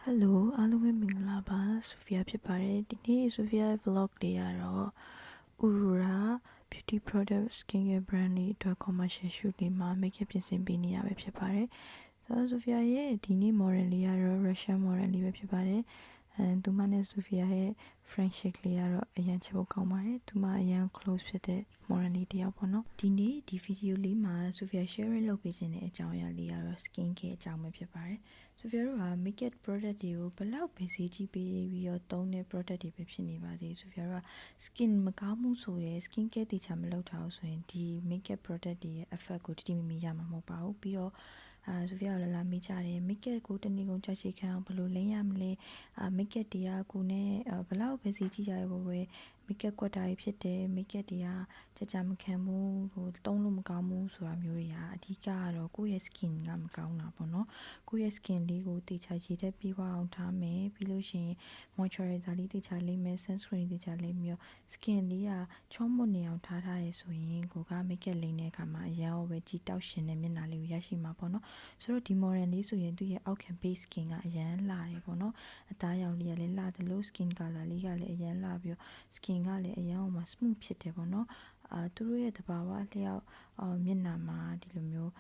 Hello အားလုံးပဲမင်္ဂလာပါဆိုဖီယာဖြစ်ပါတယ်ဒီနေ့ဆိုဖီယာ vlog လေးကတော့ Aurora Beauty Product Skincare Brand လေးအတွက် commercial shoot လေးမှာ makeup ပြင်ဆင်ပေးနေရပဲဖြစ်ပါတယ်ဆိုဖီယာရဲ့ဒီနေ့ model လေးကတော့ Russian model လေးပဲဖြစ်ပါတယ်သူမနဲ့ဆိုဖီယာရဲ့ friendship လေးကတော့အရင်ချက်ဖို့ကောင်းပါတယ်သူမအရင် close ဖြစ်တဲ့ model လေးတစ်ယောက်ပေါ့နော်ဒီနေ့ဒီ video လေးမှာဆိုဖီယာ sharing လုပ်ပေးခြင်းတဲ့အကြောင်းအရာလေးကတော့ skin care အကြောင်းပဲဖြစ်ပါတယ်ဆိုဖီယာတို့က makeup product တွေကိုဘယ်လောက်ပဲဈေးကြီးပေးပြီးတော့သုံးတဲ့ product တွေပဲဖြစ်နေပါစေဆိုဖီယာတို့က skin မကောင်းမှုဆိုရယ် skin care တေချာမလုပ်ထားဘူးဆိုရင်ဒီ makeup product တွေရဲ့ effect ကိုတိတိမမီရမှာမဟုတ်ပါဘူးပြီးတော့ဆိုဖီယာကလာမေးကြတယ် makeup ကိုတနေ့ကုန်ကြာရှည်ခံအောင်ဘယ်လိုလိမ့်ရမလဲmakeup တွေကကိုနဲ့ဘယ်လောက်ပဲဈေးကြီးကြရဖို့ပဲ makeup ကွက်တာတွေဖြစ်တယ် makeup တွေကကြာမခံဘူးဟိုသုံးလို့မကောင်းဘူးဆိုတာမျိုးတွေကအဓိကကတော့ကိုယ့်ရဲ့ skin ကမကောင်းတာပေါ့နော်ကိုယ့်ရဲ့ skin လေးကိုတေချာရည်သက်ပြီးအောင်ထားမယ်ပြီးလို့ရှိရင် moisturizer လေးတေချာလိမ့်မယ် sunscreen တေချာလိမ့်ပြီးတော့ skin လေးကချောမွတ်နေအောင်ထားတယ်ဆိုရင်ကိုက makeup လိမ့်တဲ့အခါမှာအရင်ပဲကြည်တောက်ရှင်တဲ့မျက်နှာလေးကိုရရှိမှာပေါ့နော်ဆိုတော့ဒီ model လေးဆိုရင်သူ့ရဲ့အောက်ခံ base skin ကအရင်လှတယ်ပေါ့နော်အသားရောင်လေးကလည်းလှတယ်လို့ skin color လေးကလည်းအရင်လှပြီးတော့ skin ကလည်းအရင်ဟိုမှာ smooth ဖြစ်တယ်ပေါ့နော်သူတို့ရဲ့တဘာဝလျောက်မျက်နှာမှာဒီလိုမျိုး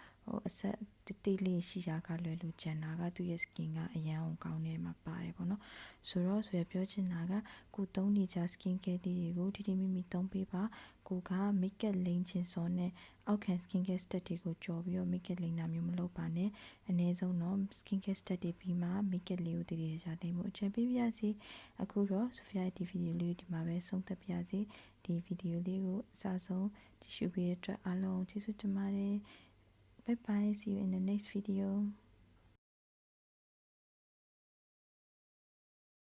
အဆက်တေးလေးရှိတာကလွယ်လို့ကျန်တာကသူ့ရဲ့ skin ကအရန်ကောင်းနေမှာပါတယ်ပေါ့နော်ဆိုတော့ဆိုရပြောချင်တာကကိုသုံးနေကြ skin care တွေကိုတိတိမိမိသုံးပေးပါကိုက makeup လိမ့်ချင်စောနဲ့အောက်ခံ skin care step တွေကိုကြော်ပြီးတော့ makeup လိမ့်တာမျိုးမလုပ်ပါနဲ့အနည်းဆုံးတော့ skin care step တွေပြီးမှ makeup လေးကိုတည်တည်ကြလိမ့်ဖို့အကြံပေးပါရစေအခုတော့ဆိုဖီယာဒီဗီဒီယိုလေးဒီမှာပဲဆုံးသက်ပါရစေဒီဗီဒီယိုလေးကိုအစားဆုံးကြည့်ရှုပေးတဲ့အတွက်အားလုံးကျေးဇူးတင်ပါတယ်Bye bye. See you in the next video.